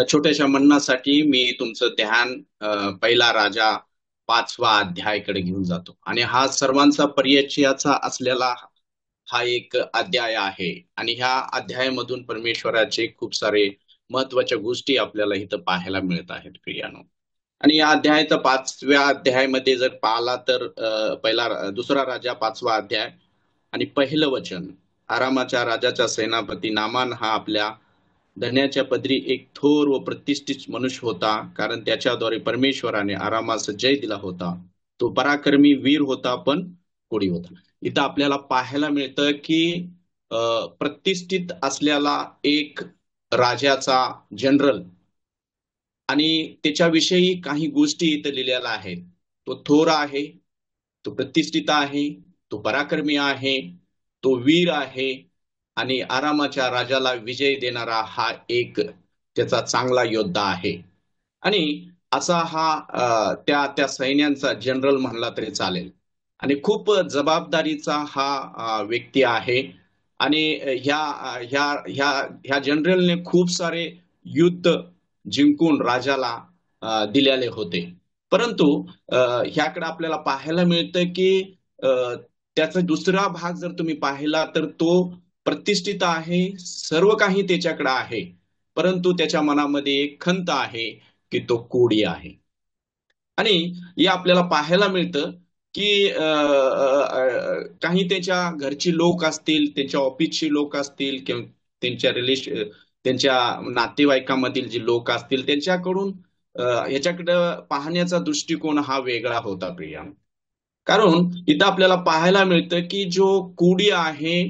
छोट्याशा म्हणण्यासाठी मी तुमचं ध्यान पहिला राजा 5वा अध्यायाकडे घेऊन जातो आणि हा सर्वांचा परिचयाचा असलेला हा एक अध्याय आहे आणि ह्या अध्यायामधून परमेश्वराचे खूप सारे महत्वाच्या गोष्टी आपल्याला इथं पाहायला मिळत आहेत प्रियानो. आणि या अध्यायाचा 5व्या अध्यायामध्ये जर पाहिला तर दुसरा राजा 5वा अध्याय आणि पहिलं वचन. आरामाच्या राजाचा सेनापती नामान हा आपल्या धन्याच्या पदरी एक थोर व प्रतिष्ठित मनुष्य होता, कारण त्याच्याद्वारे परमेश्वराने आरामास जय दिला होता. तो पराक्रमी वीर होता, पण कोडी होता. इथं आपल्याला पाहायला मिळतं की प्रतिष्ठित असलेला एक राजाचा जनरल आणि त्याच्याविषयी काही गोष्टी इथं लिहिलेल्या आहेत. तो थोर आहे, तो प्रतिष्ठित आहे, तो पराक्रमी आहे, तो वीर आहे आणि आरामाच्या राजाला विजय देणारा हा एक त्याचा चांगला योद्धा आहे. आणि असा हा त्या सैन्यांचा जनरल म्हणला तरी चालेल आणि खूप जबाबदारीचा हा व्यक्ती आहे. आणि ह्या ह्या ह्या ह्या जनरलने खूप सारे युद्ध जिंकून राजाला दिलेले होते. परंतु ह्याकडे आपल्याला पाहायला मिळतं की त्याचा दुसरा भाग जर तुम्ही पाहिला तर तो प्रतिष्ठित आहे, सर्व काही त्याच्याकडे आहे, परंतु त्याच्या मनामध्ये एक खंत आहे की तो कोडी आहे. आणि हे आपल्याला पाहायला मिळतं की काही त्याच्या घरची लोक असतील, त्यांच्या ऑफिसची लोक असतील किंवा त्यांच्या नातेवाईकामधील जे लोक असतील त्यांच्याकडून ह्याच्याकडे पाहण्याचा दृष्टिकोन हा वेगळा होता प्रिया. कारण इथं आपल्याला पाहायला मिळतं की जो कोडी आहे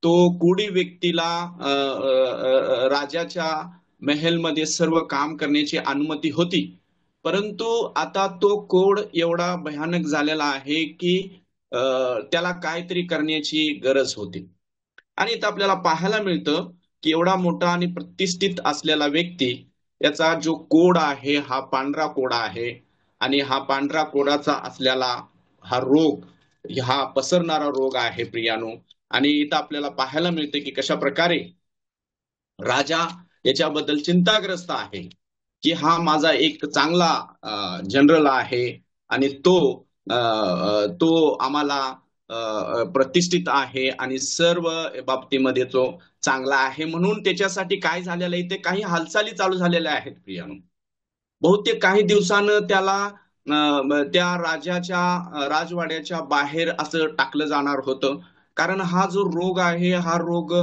तो कोडी व्यक्तीला राजाच्या महलमध्ये सर्व काम करण्याची अनुमती होती, परंतु आता तो कोड एवढा भयानक झालेला आहे की त्याला काहीतरी करण्याची गरज होती. आणि इथं आपल्याला पाहायला मिळतं की एवढा मोठा आणि प्रतिष्ठित असलेला व्यक्ती, याचा जो कोड आहे हा पांढरा कोड आहे आणि हा पांढरा कोडाचा असलेला हा रोग, हा पसरणारा रोग आहे प्रियानो. आणि इथं आपल्याला पाहायला मिळतं की कशा प्रकारे राजा याच्याबद्दल चिंताग्रस्त आहे की हा माझा एक चांगला जनरल आहे आणि तो आम्हाला प्रतिष्ठित आहे आणि सर्व बाबतीमध्ये तो चांगला आहे, म्हणून त्याच्यासाठी काय झालेलं आहे ते काही हालचाली चालू झालेल्या आहेत प्रियानो. बहुतेक काही दिवसानं त्याला त्या राजाच्या राजवाड्याच्या बाहेर असं टाकलं जाणार होतं, कारण हा जो रोग आहे हा रोग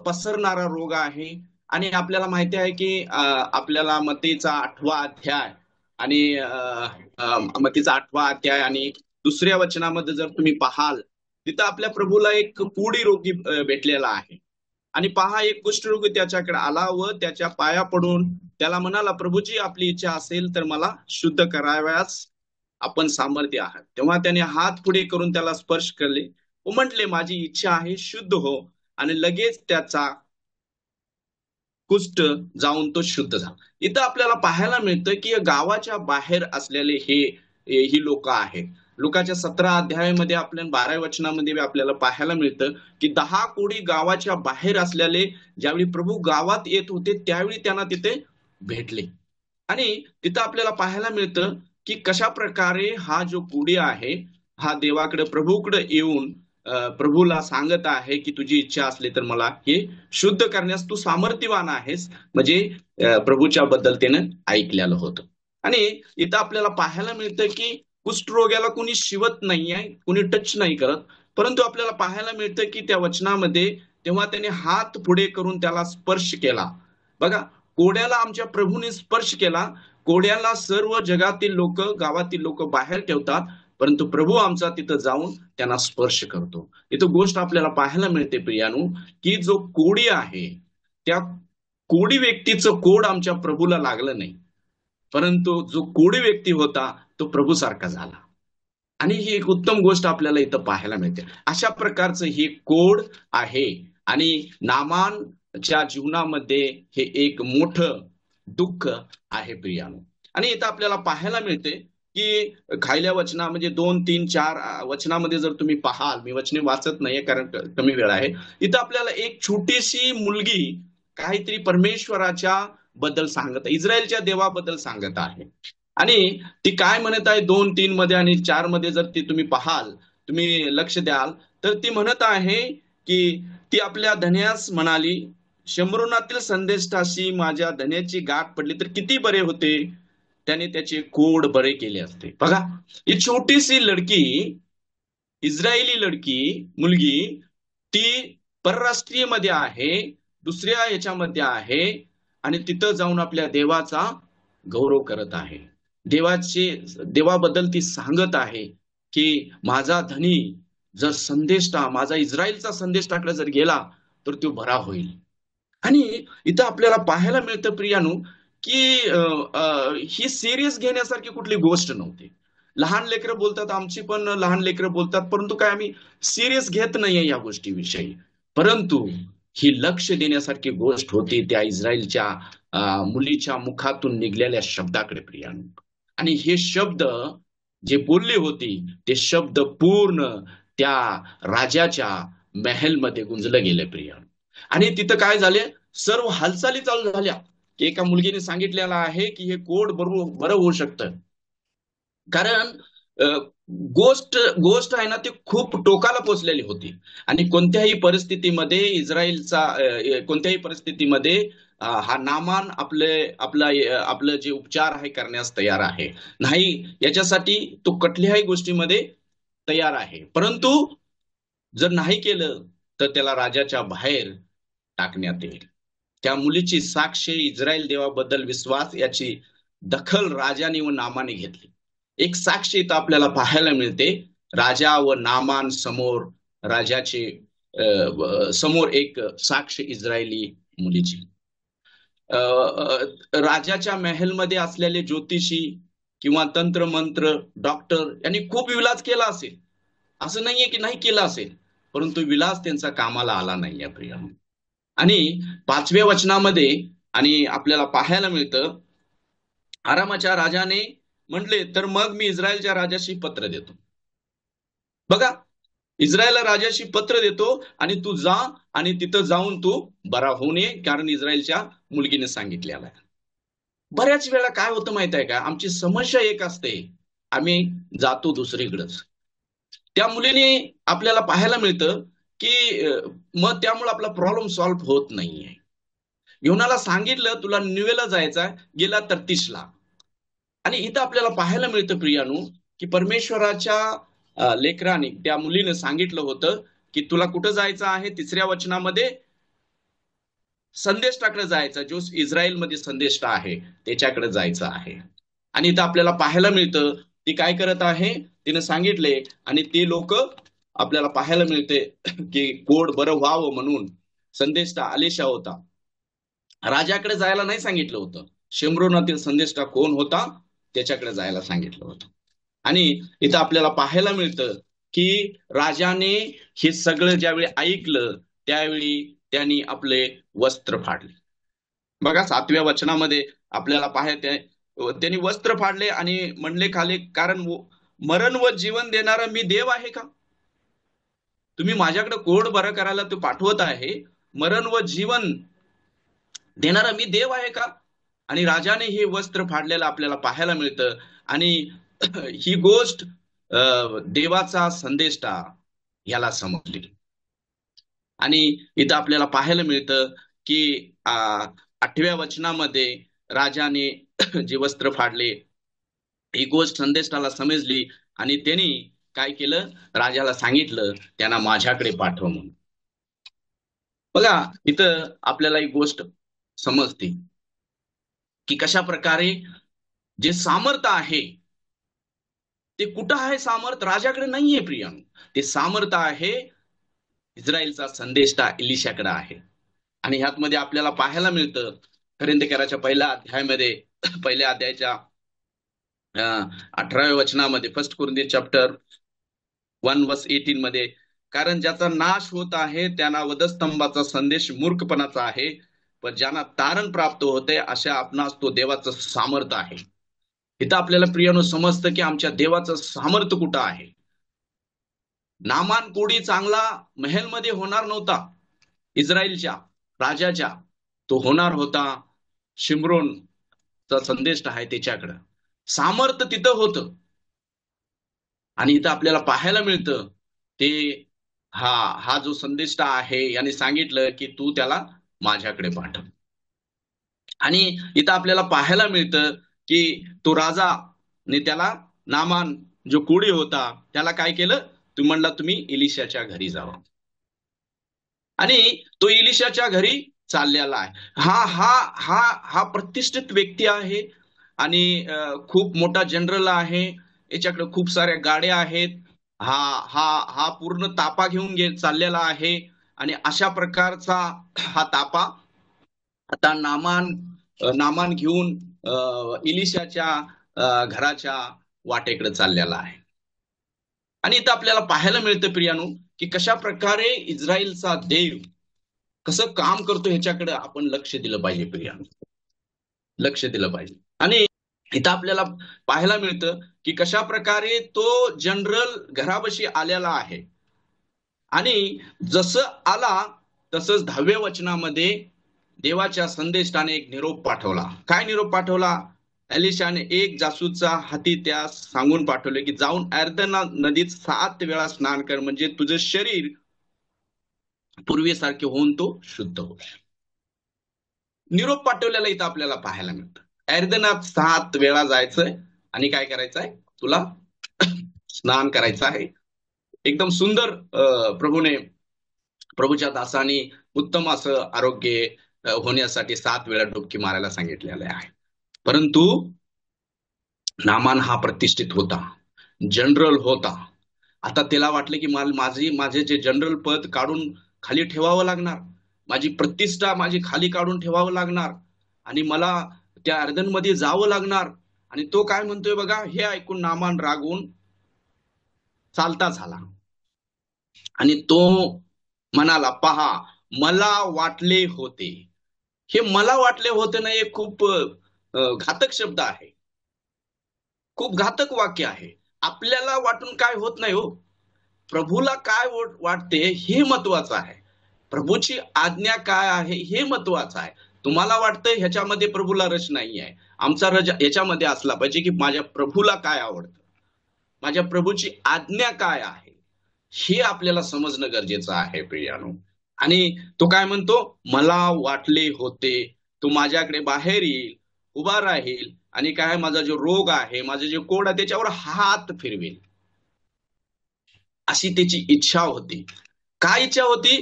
पसरणारा रोग आहे. आणि आपल्याला माहिती आहे की आपल्याला मत्तेचा 8वा अध्याय आणि मत्तेचा 8वा अध्याय आणि दुसऱ्या वचनामध्ये जर तुम्ही पाहाल तिथं आपल्या प्रभूला एक कोडी रोगी भेटलेला आहे. आणि पहा, एक कुष्ठरोगी त्याच्याकडे आला व त्याच्या पाया पडून त्याला म्हणाला, प्रभूजी आपली इच्छा असेल तर मला शुद्ध करावयास आपण सामर्थ्य आहात. तेव्हा त्याने हात पुढे करून त्याला स्पर्श केले व म्हटले, माझी इच्छा आहे, शुद्ध हो. आणि लगेच त्याचा कुष्ठ जाऊन तो शुद्ध झाला. इथं आपल्याला पाहायला मिळतं की गावाच्या बाहेर असलेले ही लोक आहेत. लुकाच्या 17 अध्यायामध्ये आपल्या 12 वचनामध्ये आपल्याला पाहायला मिळतं की 10 कोडी गावाच्या बाहेर असलेले ज्यावेळी प्रभू गावात येत होते त्यावेळी त्यांना तिथे भेटले. आणि तिथं आपल्याला पाहायला मिळतं की कशा प्रकारे हा जो कोडी आहे हा देवाकडे प्रभूकडे येऊन प्रभूला सांगत आहे की तुझी इच्छा असली तर मला हे शुद्ध करण्यास तू सामर्थ्यवान आहेस. म्हणजे प्रभूच्या बद्दल त्यानं ऐकलेलं होतं. आणि इथं आपल्याला पाहायला मिळतं की कुष्ठरोग्याला कुणी शिवत नाहीये, कुणी टच नाही करत, परंतु आपल्याला पाहायला मिळतं की त्या वचनामध्ये तेव्हा त्याने हात पुढे करून त्याला स्पर्श केला. बघा, कोड्याला आमच्या प्रभूने स्पर्श केला. कोड्याला सर्व जगातील लोक, गावातील लोक बाहेर ठेवतात, परंतु प्रभू आमचा तिथं जाऊन त्यांना स्पर्श करतो. इथं गोष्ट आपल्याला पाहायला मिळते प्रियानो की जो कोडी आहे त्या कोडी व्यक्तीचं कोड आमच्या प्रभूला लागलं नाही, परंतु जो कोडी व्यक्ती होता तो प्रभू सारखा झाला. आणि ही एक उत्तम गोष्ट आपल्याला इथं पाहायला मिळते. अशा प्रकारचं हे कोड आहे. आणि नामानच्या जीवनामध्ये हे एक मोठं दुःख आहे प्रियानो. आणि इथं आपल्याला पाहायला मिळते की खायल्या वचना म्हणजे 2, 3, 4 वचनामध्ये जर तुम्ही पाहाल, मी वचने वाचत नाहीये कारण कमी वेळ आहे, इथं आपल्याला एक छोटीशी मुलगी काहीतरी परमेश्वराच्या बद्दल सांगत, इस्रायलच्या देवाबद्दल सांगत आहे. आणि ती काय म्हणत आहे 2:3 मध्ये आणि 4 मध्ये जर ती तुम्ही पाहाल, तुम्ही लक्ष द्याल, तर ती म्हणत आहे की ती आपल्या धन्यास म्हणाली, शंभरुनातील संदेष्टाशी माझ्या धन्याची गाठ पडली तर किती बरे होते, त्याने त्याचे कोड बरे केले असते. बघा, ही छोटीशी लडकी, इस्रायली लडकी, मुलगी, ती परराष्ट्रीय मध्ये आहे, दुसऱ्या याच्यामध्ये आहे, आणि तिथं जाऊन आपल्या देवाचा गौरव करत आहे. देवाबद्दल ती सांगत आहे की माझा धनी जर संदेष्टा, माझा इस्रायलचा संदेष्टाकडे जर गेला तर तो बरा होईल. आणि इथं आपल्याला पाहायला मिळतं प्रियानो की ही सिरियस घेण्यासारखी कुठली गोष्ट नव्हती. लहान लेकरं बोलतात, आमची पण लहान लेकरं बोलतात, परंतु काय आम्ही सिरियस घेत नाहीये या गोष्टीविषयी. परंतु ही लक्ष देण्यासारखी गोष्ट होती त्या इस्रायलच्या मुलीच्या मुखातून निघलेल्या शब्दाकडे प्रियानो. आणि हे शब्द जे बोलले होते ते शब्द पूर्ण त्या राजाच्या महलमध्ये गुंजलं गेले प्रियानो. आणि तिथं काय झाले, सर्व हालचाली चालू झाल्या की एका मुलगीने सांगितलेलं आहे की हे कोड बरं होऊ शकतं. कारण गोष्ट आहे ना ती खूप टोकाला पोचलेली होती. आणि कोणत्याही परिस्थितीमध्ये इस्रायलचा कोणत्याही परिस्थितीमध्ये हा नामान आपलं जे उपचार आहे करण्यास तयार आहे, नाही याच्यासाठी तो कुठल्याही गोष्टीमध्ये तयार आहे. परंतु जर नाही केलं तर त्याला राजाच्या बाहेर टाकण्यात येईल. त्या मुलीची साक्ष, इस्रायल देवाबद्दल विश्वास, याची दखल राजाने व नामाने घेतली. एक साक्ष इथं आपल्याला पाहायला मिळते. राजा व नामान समोर, राजाचे समोर एक साक्ष इस्रायली मुलीची. राजाच्या महलमध्ये असलेले ज्योतिषी किंवा तंत्रमंत्र डॉक्टर यांनी खूप विलास केला असेल, असं नाहीये की नाही केला असेल, परंतु विलास त्यांचा कामाला आला नाहीये प्रिया. आणि 5व्या वचनामध्ये आणि आपल्याला पाहायला मिळतं, आरामाच्या राजाने म्हटले तर मग मी इस्रायलच्या राजाशी पत्र देतो. बघा, इस्रायल राजाशी पत्र देतो आणि तू जा आणि तिथं जाऊन तू बरा होऊन ये, कारण इस्रायलच्या मुलगीने सांगितलेला आहे. बऱ्याच वेळा काय होतं माहित आहे का, आमची समस्या एक असते, आम्ही जातो दुसरीकडेच. त्या मुलीने आपल्याला पाहायला मिळतं की मग त्यामुळे आपला प्रॉब्लेम सॉल्व्ह होत नाहीये. योनाला सांगितलं तुला निवेला जायचं, गेला 33 ला. आणि इथं आपल्याला पाहायला मिळतं प्रियानो की परमेश्वराच्या लेकराने त्या मुलीने सांगितलं होतं की तुला कुठं जायचं आहे. 3ऱ्या वचनामध्ये संदेष्टाकडे जायचं, जो इस्रायलमध्ये संदेष्टा आहे त्याच्याकडे जायचं आहे. आणि इथं आपल्याला पाहायला मिळतं ती काय करत आहे, तिने सांगितले आणि ते लोक आपल्याला पाहायला मिळते की कोड बरं व्हावं म्हणून संदेष्टा आलेशा होता. राजाकडे जायला नाही सांगितलं होतं, शेमरोनातील संदेष्टा कोण होता त्याच्याकडे जायला सांगितलं होतं. आणि इथं आपल्याला पाहायला मिळतं की राजाने हे सगळं ज्यावेळी ऐकलं त्यावेळी त्यांनी आपले वस्त्र फाडले. बघा 7व्या वचनामध्ये आपल्याला पाहायचे, त्यांनी वस्त्र फाडले आणि म्हणले खाली, कारण मरण व जीवन देणारा मी देव आहे का? तुम्ही माझ्याकडे कोड बरं करायला तो पाठवत आहे, मरण व जीवन देणारा मी देव आहे का? आणि राजाने हे वस्त्र फाडलेलं आपल्याला पाहायला मिळतं. आणि ही गोष्ट देवाचा संदेष्टा याला समजली. आणि इथं आपल्याला पाहायला मिळतं की 8व्या वचनामध्ये राजाने जे वस्त्र फाडले ही गोष्ट संदेष्टाला समजली आणि त्यांनी काय केलं, राजाला सांगितलं त्यांना माझ्याकडे पाठव म्हणून. बघा, इथं आपल्याला एक गोष्ट समजते की कशा प्रकारे जे सामर्थ्य आहे ते कुठं आहे. सामर्थ राजाकडे नाहीये प्रियानो, ते सामर्थ आहे इस्रायलचा संदेष्टा इलिशाकडे आहे. आणि ह्यातमध्ये आपल्याला पाहायला मिळतं कोरिन्थीकराच्या पहिल्या अध्यायाच्या 18व्या वचनामध्ये, 1 कोरिन्थी चॅप्टर 1:18 मध्ये, कारण ज्याचा नाश होत आहे त्यांना वधस्तंभाचा संदेश मूर्खपणाचा आहे, पण ज्यांना तारण प्राप्त होते अशा आपणास तो देवाचं सामर्थ्य आहे. इथं आपल्याला प्रियानो समजतं की आमच्या देवाचं सामर्थ्य कुठं आहे. नामान कोडी चांगला महलमध्ये होणार नव्हता इस्रायलच्या राजाच्या, तो होणार होता शिमरोनचा संदेश आहे त्याच्याकडं सामर्थ्य तिथं होतं. आणि इथं आपल्याला पाहायला मिळतं ते हा हा जो संदेष्टा आहे याने सांगितलं की तू त्याला माझ्याकडे पाठव. आणि इथं आपल्याला पाहायला मिळतं की तो राजा ने त्याला नामान जो कोळी होता त्याला काय केलं, तू म्हणला तुम्ही इलिशाच्या घरी जावा. आणि तो इलिशाच्या घरी चाललेला आहे. हा हा हा हा प्रतिष्ठित व्यक्ती आहे. आणि खूप मोठा जनरल आहे. याच्याकडे खूप साऱ्या गाड्या आहेत. हा हा हा पूर्ण तापा घेऊन चाललेला आहे. आणि अशा प्रकारचा हा तापा आता नामान घेऊन इलिशाच्या घराच्या वाटेकडे चाललेला आहे. आणि इथं आपल्याला पाहायला मिळतं प्रियानो की कशा प्रकारे इस्रायलचा देव कसं काम करतो ह्याच्याकडे आपण लक्ष दिलं पाहिजे प्रियानो. लक्ष दिलं पाहिजे. आणि इथं आपल्याला पाहायला मिळतं की कशा प्रकारे तो जनरल घरापाशी आलेला आहे. आणि जसं आला तसंच 10व्या वचनामध्ये देवाच्या संदेष्टाने एक निरोप पाठवला. काय निरोप पाठवला? एलिशाने एक जासूसचा हाती त्यास सांगून पाठवले की जाऊन अर्दन नदीत 7 वेळा स्नान कर, म्हणजे तुझं शरीर पूर्वीसारखे होऊन तो शुद्ध होईल. निरोप पाठवलेला इथं आपल्याला पाहायला मिळतं. अर्दनात 7 वेळा जायचंय आणि काय करायचंय, तुला स्नान करायचं आहे. एकदम सुंदर प्रभूच्या दासानी उत्तम असं आरोग्य होण्यासाठी 7 वेळा डुबकी मारायला सांगितलेले आहे. परंतु नामान हा प्रतिष्ठित होता, जनरल होता. आता त्याला वाटलं की माझे जे जनरल पद काढून खाली ठेवावं लागणार, माझी प्रतिष्ठा माझी खाली काढून ठेवावं लागणार आणि मला त्या अर्धनमध्ये जावं लागणार. आणि तो काय म्हणतोय बघा, हे ऐकून नामान रागून चालता झाला. आणि तो म्हणाला, पहा मला वाटले होते. हे मला वाटले होते ना, हे खूप घातक शब्द आहे, खूप घातक वाक्य आहे. आपल्याला वाटून काय होत नाही हो. प्रभूला काय वाटते हे महत्वाचं आहे. प्रभूची आज्ञा काय आहे हे महत्वाचं आहे. तुम्हाला वाटतंय ह्याच्यामध्ये प्रभूला रस नाही आहे, आमचा रस याच्यामध्ये असला पाहिजे की माझ्या प्रभूला काय आवडतं, माझ्या प्रभूची आज्ञा काय आहे हे आपल्याला समजणं गरजेचं आहे प्रियानो. आणि तो काय म्हणतो, मला वाटले होते तो माझ्याकडे बाहेर येईल, उभा राहील आणि काय माझा जो रोग आहे, माझे जे कोड आहे त्याच्यावर हात फिरवेल, अशी त्याची इच्छा होती. काय इच्छा होती?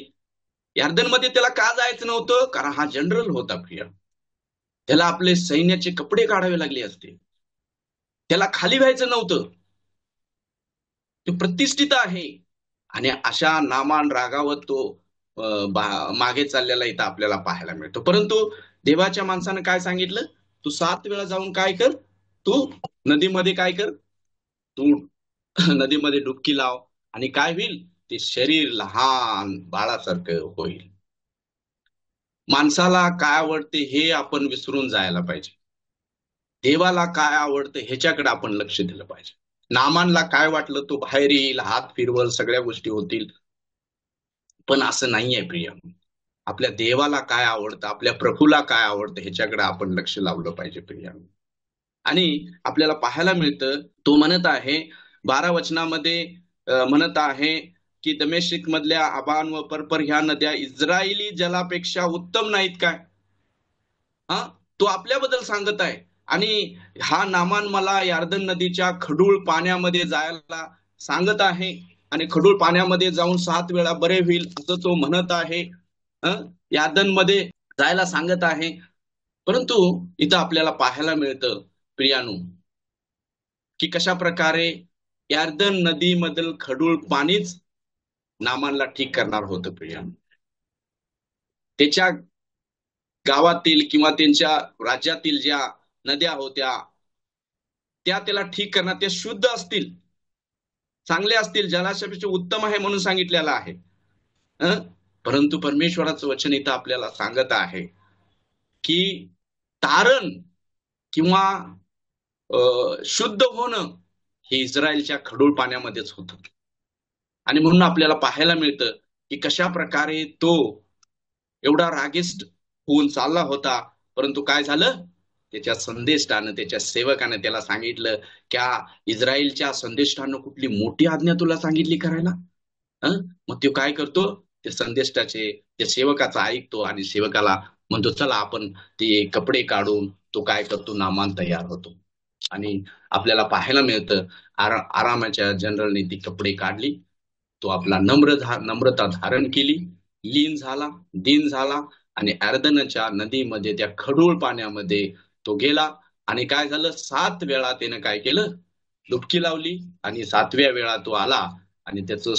मध्ये त्याला का जायचं नव्हतं? कारण हा जनरल होता प्रिया. त्याला आपले सैन्याचे कपडे काढावे लागले असते, त्याला खाली व्हायचं नव्हतं. ते प्रतिष्ठित आहे. आणि अशा नामान रागावत तो मागे चाललेला इथं आपल्याला पाहायला मिळतो. परंतु देवाच्या माणसानं काय सांगितलं, तू 7 वेळा जाऊन काय कर, तू नदीमध्ये काय कर, तू नदीमध्ये डुबकी लाव आणि काय होईल, ते शरीर लहान बाळासारखं होईल. माणसाला काय आवडते हे आपण विसरून जायला पाहिजे. देवाला काय आवडतं ह्याच्याकडे आपण लक्ष दिलं पाहिजे. नामानला काय वाटलं, तो बाहेर येईल, हात फिरवल, सगळ्या गोष्टी होतील. पण असं नाहीये प्रिय. आपल्या देवाला काय आवडतं, आपल्या प्रभूला काय आवडतं ह्याच्याकडे आपण लक्ष लावलं पाहिजे प्रिय. आणि आपल्याला पाहायला मिळतं, तो म्हणत आहे 12 वचनामध्ये म्हणत आहे की दमेश्क मधल्या आबान व परपर ह्या नद्या इस्रायली जलापेक्षा उत्तम नाहीत काय. हा, तो आपल्याबद्दल सांगत आहे. आणि हा नामान मला यार्दन नदीच्या खडूळ पाण्यामध्ये जायला सांगत आहे आणि खडूळ पाण्यामध्ये जाऊन 7 वेळा बरे होईल असं तो म्हणत आहे. यार्दन मध्ये जायला सांगत आहे. परंतु इथं आपल्याला पाहायला मिळतं प्रियानो की कशा प्रकारे यार्दन नदीमधील खडूळ पाणीच नामानला ठीक करणार होतं प्रियानो. त्याच्या गावातील किंवा त्यांच्या राज्यातील ज्या नद्या होत्या त्या त्याला ठीक करणार, त्या शुद्ध असतील, चांगले असतील, जलाशयापेक्षा उत्तम आहे म्हणून सांगितलेलं आहे. परंतु परमेश्वराचं वचन इथं आपल्याला सांगत आहे की तारण किंवा शुद्ध होणं हे इस्रायलच्या खडूळ पाण्यामध्येच होतं. आणि म्हणून आपल्याला पाहायला मिळतं की कशा प्रकारे तो एवढा रागिष्ट होऊन चालला होता, परंतु काय झालं, त्याच्या संदेष्टानं, त्याच्या सेवकानं त्याला सांगितलं, त्या इस्रायलच्या संदेष्टानं कुठली मोठी आज्ञा तुला सांगितली करायला. मग तो काय करतो, ते संदेष्टाचे त्या सेवकाचा ऐकतो आणि सेवकाला म्हणतो, चला आपण ते कपडे काढून तो काय करतो, नामान तयार होतो. आणि आपल्याला पाहायला मिळतं, आरामाच्या जनरलने ती कपडे काढली, तो आपला नम्रता धारण केली, लीन झाला, दीन झाला आणि अर्दनच्या नदीमध्ये त्या खडूळ पाण्यामध्ये तो गेला. आणि काय झालं, 7 वेळा त्यानं काय केलं, डुबकी लावली आणि 7व्या वेळा तो आला आणि त्याचं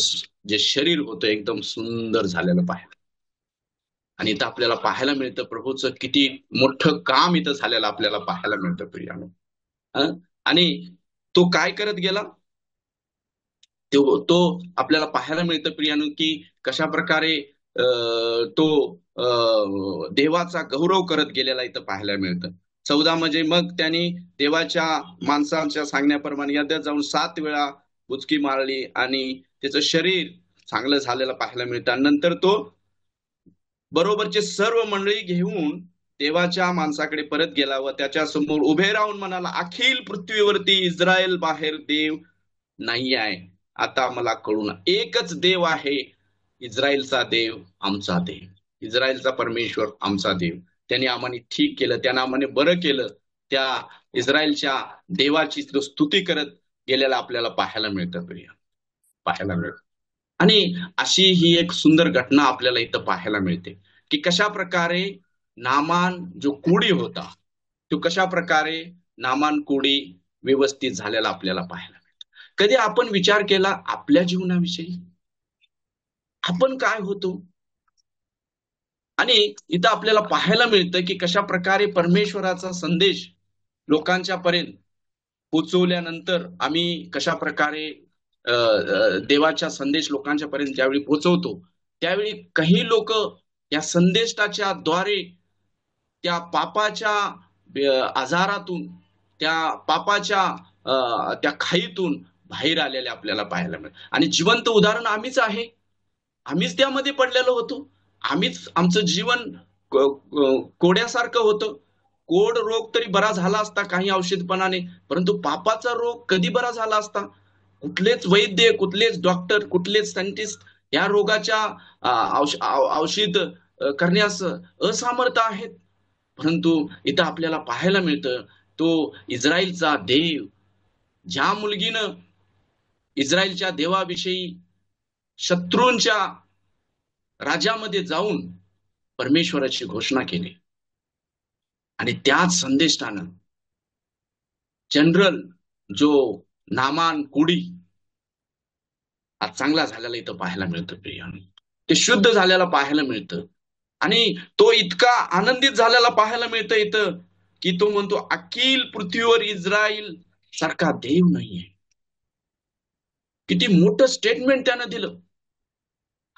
जे शरीर होतं एकदम सुंदर झालेलं पाहिलं. आणि इथं आपल्याला पाहायला मिळतं प्रभूचं किती मोठं काम इथं झालेलं आपल्याला पाहायला मिळतं प्रियानो. आणि तो काय करत गेला, तो आपल्याला पाहायला मिळतं प्रियानो की कशा प्रकारे तो देवाचा गौरव करत गेलेला इथं पाहायला मिळतं. 14 म्हणजे मग त्यांनी देवाच्या माणसांच्या सांगण्याप्रमाणे याद्यात जाऊन 7 वेळा बुचकी मारली आणि त्याचं शरीर चांगलं झालेलं पाहायला मिळतं. नंतर तो बरोबरचे सर्व मंडळी घेऊन देवाच्या माणसाकडे परत गेला व त्याच्या समोर उभे राहून म्हणाला, अखिल पृथ्वीवरती इस्रायल बाहेर देव नाही आहे. आता मला कळून एकच देव आहे, इस्रायलचा देव आमचा देव, इस्रायलचा परमेश्वर आमचा देव. त्याने आम्हाने ठीक केलं, त्यानं आम्हाने बरं केलं. त्या इस्रायलच्या देवाची स्तुती करत गेलेला आपल्याला पाहायला मिळतं प्रिय, पाहायला मिळतं. आणि अशी ही एक सुंदर घटना आपल्याला इथं पाहायला मिळते की कशा प्रकारे नामान जो कोडी होता, तो कशा प्रकारे नामान कोडी व्यवस्थित झालेला आपल्याला पाहायला मिळतं. कधी आपण विचार केला आपल्या जीवनाविषयी आपण काय होतो? आणि इथं आपल्याला पाहायला मिळतं की कशा प्रकारे परमेश्वराचा संदेश लोकांच्या पर्यंत पोचवल्यानंतर आम्ही कशा प्रकारे देवाचा संदेश लोकांच्या पर्यंत ज्यावेळी पोहोचवतो, त्यावेळी काही लोक या संदेशाच्या द्वारे त्या पापाच्या आजारातून, त्या पापाच्या त्या खाईतून बाहेर आलेले आपल्याला पाहायला मिळतं. आणि जिवंत उदाहरण आम्हीच आहे, आम्हीच त्यामध्ये पडलेलो होतो. आम्हीच आमचं जीवन कोड्यासारखं होतं. कोड रोग तरी बरा झाला असता काही औषधपणाने, परंतु पापाचा रोग कधी बरा झाला असता? कुठलेच वैद्य, कुठलेच डॉक्टर, कुठलेच सायंटिस्ट या रोगाच्या औषध करण्यास असमर्थ आहेत. परंतु इथं आपल्याला पाहायला मिळतं, तो इस्रायलचा देव, ज्या मुलगीनं इस्रायलच्या देवाविषयी शत्रूंच्या राज्यामध्ये जाऊन परमेश्वराची घोषणा केली आणि त्याच संदेशानं जनरल जो नामान कुडी आज चांगला झालेला इथं पाहायला मिळतं प्रियानो. ते शुद्ध झालेला पाहायला मिळतं आणि तो इतका आनंदित झालेला पाहायला मिळतं इथं की तो म्हणतो, अखिल पृथ्वीवर इस्रायल सारखा देव नाहीये. किती मोठं स्टेटमेंट त्यानं दिलं.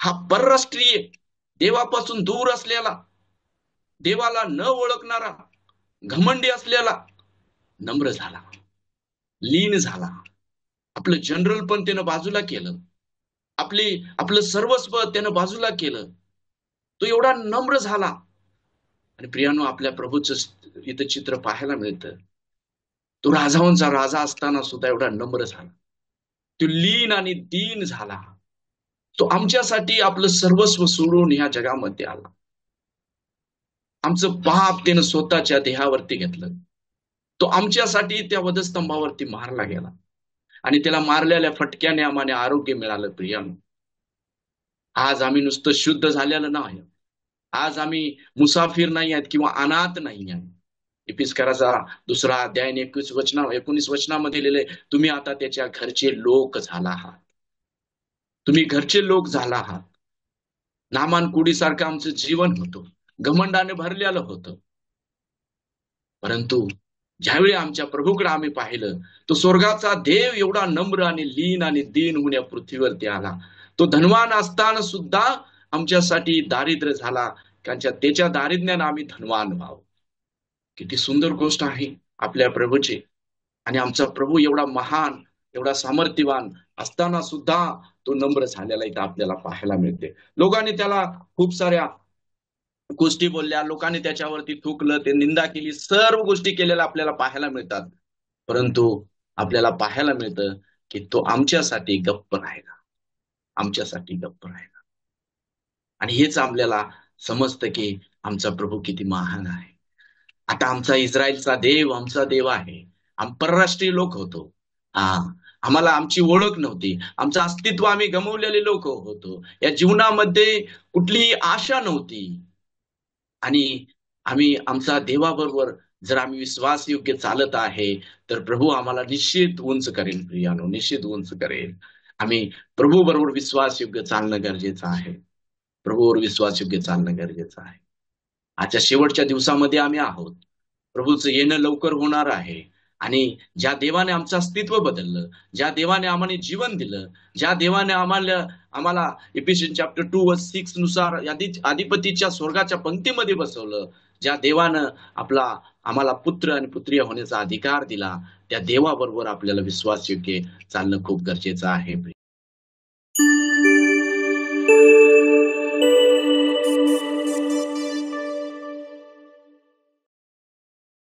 हा परराष्ट्रीय, देवापासून दूर असलेला, देवाला न ओळखणारा, घमंडी असलेला नम्र झाला, लीन झाला. आपलं जनरल पण त्यानं बाजूला केलं, आपलं सर्वस्व त्यानं बाजूला केलं. तो एवढा नम्र झाला. आणि प्रियानो, आपल्या प्रभूचं इथं चित्र पाहायला मिळतं. तो राजांचा राजा असताना सुद्धा एवढा नम्र झाला, तो लीन आणि दीन झाला. तो आमच्यासाठी आपलं सर्वस्व सोडून ह्या जगामध्ये आला. आमचं पाप त्यानं स्वतःच्या देहावरती घेतलं. तो आमच्यासाठी त्या वधस्तंभावरती मारला गेला आणि त्याला मारलेल्या फटक्याने आम्हाला आरोग्य मिळालं. प्रियानो, आज आम्ही नुसतं शुद्ध झालेलं नाही, आज आम्ही मुसाफिर नाही आहेत किंवा अनाथ नाही आहे. इपिस्कराचा 2 अध्याय 19 वचनामध्ये लिहिले, तुम्ही आता त्याच्या घरचे लोक झाला आहात. तुम्ही घरचे लोक झाला आहात. नामान कुडीसारखं आमचं जीवन होतं, घमंडाने भरलेलं होतं. परंतु ज्यावेळी आमच्या प्रभूकडे आम्ही पाहिलं, तो स्वर्गाचा देव एवढा नम्र आणि लीन आणि दीन होऊन या पृथ्वीवरती आला. तो धनवान असताना सुद्धा आमच्यासाठी दारिद्र्य झाला, त्याच्या दारिद्र्याने आम्ही धनवान व्हावं. किती सुंदर गोष्ट आहे आपल्या प्रभूची. आणि आमचा प्रभू एवढा महान, एवढा सामर्थ्यवान असताना सुद्धा तो नम्र झालेला इथं आपल्याला पाहायला मिळते. लोकांनी त्याला खूप साऱ्या गोष्टी बोलल्या, लोकांनी त्याच्यावरती थुकलं, ते निंदा केली, सर्व गोष्टी केलेल्या आपल्याला पाहायला मिळतात. परंतु आपल्याला पाहायला मिळतं की तो आमच्यासाठी गप्प राहिला, आमच्यासाठी गप्प राहिला. आणि हेच आपल्याला समजतं की आमचा प्रभू किती महान आहे. आता आमचा इस्रायलचा देव आमचा देव आहे. आम्ही परराष्ट्रीय लोक होतो. हा, आम्हाला आमची ओळख नव्हती. आमचं अस्तित्व आम्ही गमावलेले लोक होतो. या जीवनामध्ये कुठलीही आशा नव्हती. आणि आम्ही आमचा देवाबरोबर जर आम्ही विश्वासयोग्य चालत आहे, तर प्रभू आम्हाला निश्चित उंच करेल प्रियानो, निश्चित उंच करेल. आम्ही प्रभू बरोबर विश्वासयोग्य चालणं गरजेचं आहे. प्रभूवर विश्वासयोग्य चालणं गरजेचं आहे. आजच्या शेवटच्या दिवसामध्ये आम्ही आहोत. प्रभूचं येणं लवकर होणार आहे. आणि ज्या देवाने आमचं अस्तित्व बदललं, ज्या देवाने आम्हाला जीवन दिलं, ज्या देवाने आम्हाला आम्हाला इफिशियन्स चॅप्टर 2 वर्स 6 नुसार अधिपतीच्या स्वर्गाच्या पंक्तीमध्ये बसवलं, ज्या देवानं आम्हाला पुत्र आणि पुत्रिया होण्याचा अधिकार दिला, त्या देवाबरोबर आपल्याला विश्वासयोग्य चालणं खूप गरजेचं आहे.